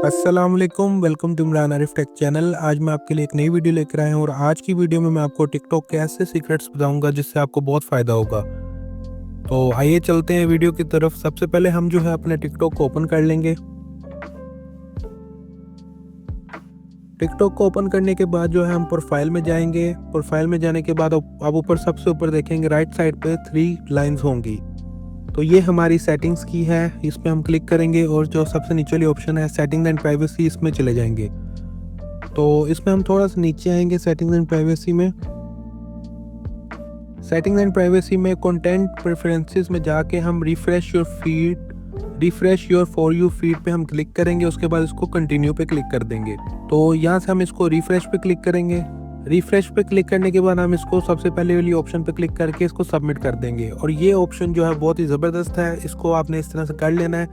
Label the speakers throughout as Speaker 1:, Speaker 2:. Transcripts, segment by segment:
Speaker 1: अस्सलाम वालेकुम, welcome to Imran Arif tech channel. आज मैं आपके लिए एक नई वीडियो लेकर आया हूँ और आज की वीडियो में मैं आपको टिकटॉक के ऐसे सीक्रेट्स बताऊंगा जिससे आपको बहुत फ़ायदा होगा। तो आइए चलते हैं वीडियो की तरफ। सबसे पहले हम जो है अपने टिकटॉक को ओपन कर लेंगे। टिकटॉक को ओपन करने के बाद जो है हम प्रोफाइल में जाएंगे। प्रोफाइल में जाने के बाद आप ऊपर सबसे ऊपर देखेंगे राइट साइड पे 3 लाइन्स होंगी। तो ये हमारी सेटिंग्स की है, इस पर हम क्लिक करेंगे और जो सबसे नीचे वाली ऑप्शन है सेटिंग्स एंड प्राइवेसी, इसमें चले जाएंगे। तो इसमें हम थोड़ा सा नीचे आएंगे सेटिंग्स एंड प्राइवेसी में। सेटिंग्स एंड प्राइवेसी में कंटेंट प्रेफरेंसेस में जाके हम refresh your for you feed पे हम क्लिक करेंगे। उसके बाद इसको कंटिन्यू पे क्लिक कर देंगे। तो यहाँ से हम इसको रिफ्रेश पे क्लिक करेंगे। रिफ्रेश पे क्लिक करने के बाद हम इसको सबसे पहले वाली ऑप्शन पे क्लिक करके इसको सबमिट कर देंगे। और ये ऑप्शन जो है बहुत ही ज़बरदस्त है, इसको आपने इस तरह से कर लेना है।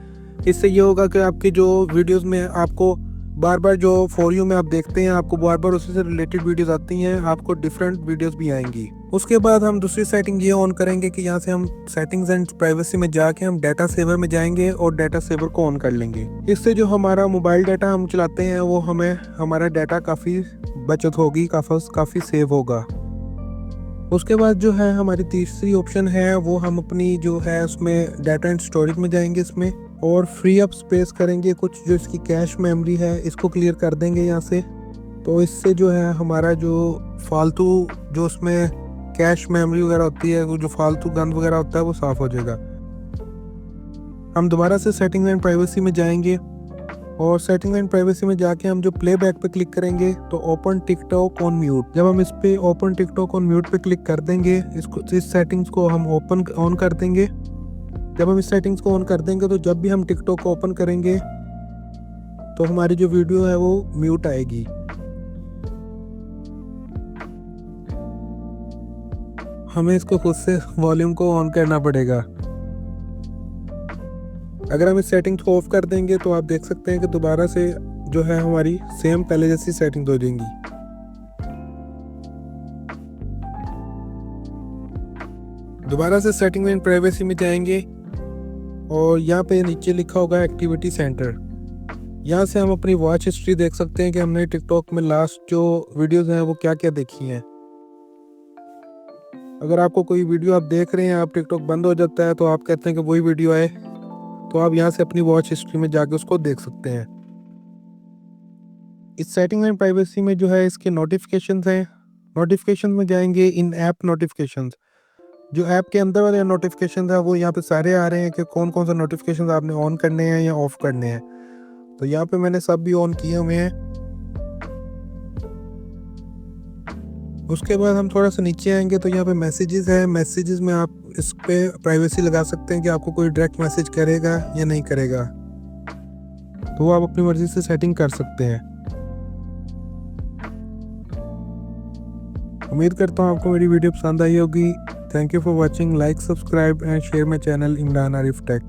Speaker 1: इससे ये होगा कि आपकी जो वीडियोस में आपको बार बार जो फॉर यू में आप देखते हैं, आपको बार बार उसी से रिलेटेड वीडियोस आती हैं, आपको डिफरेंट वीडियोस भी आएंगी। उसके बाद हम दूसरी सेटिंग ये ऑन करेंगे कि यहाँ से हम सेटिंग्स एंड प्राइवेसी में जाके हम डाटा सेवर में जाएंगे और डाटा सेवर को ऑन कर लेंगे। इससे जो हमारा मोबाइल डाटा हम चलाते हैं वो हमारा डाटा काफ़ी बचत होगी, काफ़ी सेव होगा। उसके बाद जो है हमारी तीसरी ऑप्शन है वो हम अपनी जो है उसमें डाटा एंड स्टोरेज में जाएंगे इसमें और फ्री अप स्पेस करेंगे। कुछ जो इसकी कैश मेमोरी है इसको क्लियर कर देंगे यहाँ से। तो इससे जो है हमारा जो फालतू जो उसमें कैश मेमोरी वगैरह होती है, वो जो फालतू गंद वगैरह होता है वो साफ़ हो जाएगा। हम दोबारा से सेटिंग एंड प्राइवेसी में जाएंगे और सेटिंग एंड प्राइवेसी में जाके हम जो प्लेबैक पे क्लिक करेंगे तो ओपन टिकटॉक ऑन म्यूट। जब हम इस पे ओपन टिकटॉक ऑन म्यूट पे क्लिक कर देंगे, इस सेटिंग्स को हम ऑन कर देंगे। जब हम इस सेटिंग्स को ऑन कर देंगे तो जब भी हम टिकटॉक को ओपन करेंगे तो हमारी जो वीडियो है वो म्यूट आएगी। हमें इसको खुद से वॉल्यूम को ऑन करना पड़ेगा। अगर हम इस सेटिंग्स को ऑफ कर देंगे तो आप देख सकते हैं कि दोबारा से जो है हमारी सेम पहले जैसी सेटिंग हो जाएंगी। दोबारा से सेटिंग एंड प्राइवेसी में जाएंगे और यहाँ पे नीचे लिखा होगा एक्टिविटी सेंटर। यहाँ से हम अपनी वॉच हिस्ट्री देख सकते हैं कि हमने टिकटॉक में लास्ट जो वीडियोस हैं वो क्या क्या देखी हैं। अगर आपको कोई वीडियो आप देख रहे हैं, आप टिकटॉक बंद हो जाता है तो आप कहते हैं कि वही वीडियो आए, तो आप यहाँ से अपनी वॉच हिस्ट्री में जाके उसको देख सकते हैं। इस सेटिंग एंड प्राइवेसी में जो है इसके नोटिफिकेशंस हैं। नोटिफिकेशन में जाएंगे, इन ऐप नोटिफिकेशंस, जो ऐप के अंदर वाले नोटिफिकेशन है वो यहाँ पे सारे आ रहे हैं कि कौन कौन सा नोटिफिकेशन आपने ऑन करने हैं या ऑफ करने हैं। तो यहाँ पे मैंने सब भी ऑन किए हुए हैं। उसके बाद हम थोड़ा सा नीचे आएंगे तो यहाँ पे मैसेजेस है। मैसेजेस में आप इस पे प्राइवेसी लगा सकते हैं कि आपको कोई डायरेक्ट मैसेज करेगा या नहीं करेगा, तो वो आप अपनी मर्जी से सेटिंग कर सकते हैं। उम्मीद करता हूँ आपको मेरी वीडियो पसंद आई होगी। Thank you for watching. Like, subscribe and share my channel Imran Arif take.